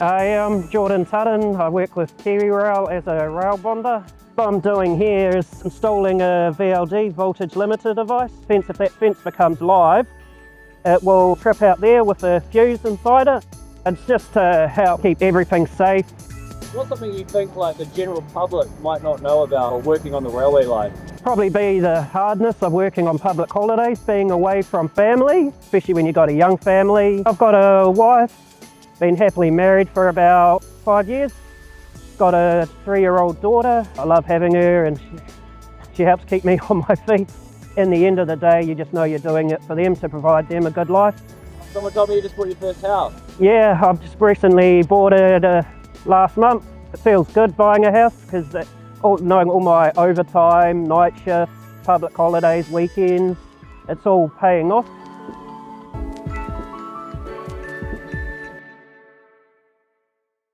I am Jordan Tutton. I work with KiwiRail as a rail bonder. What I'm doing here is installing a VLD, voltage limiter device. If that fence becomes live, it will trip out there with a fuse inside it. It's just to help keep everything safe. What's something you think like the general public might not know about working on the railway line? Probably be the hardness of working on public holidays, being away from family, especially when you've got a young family. I've got a wife, been happily married for about 5 years. Got a 3-year-old daughter. I love having her and she helps keep me on my feet. In the end of the day, you just know you're doing it for them, to provide them a good life. Someone told me you just bought your first house. Yeah, I've just recently bought it last month. It feels good buying a house because knowing all my overtime, night shifts, public holidays, weekends, it's all paying off.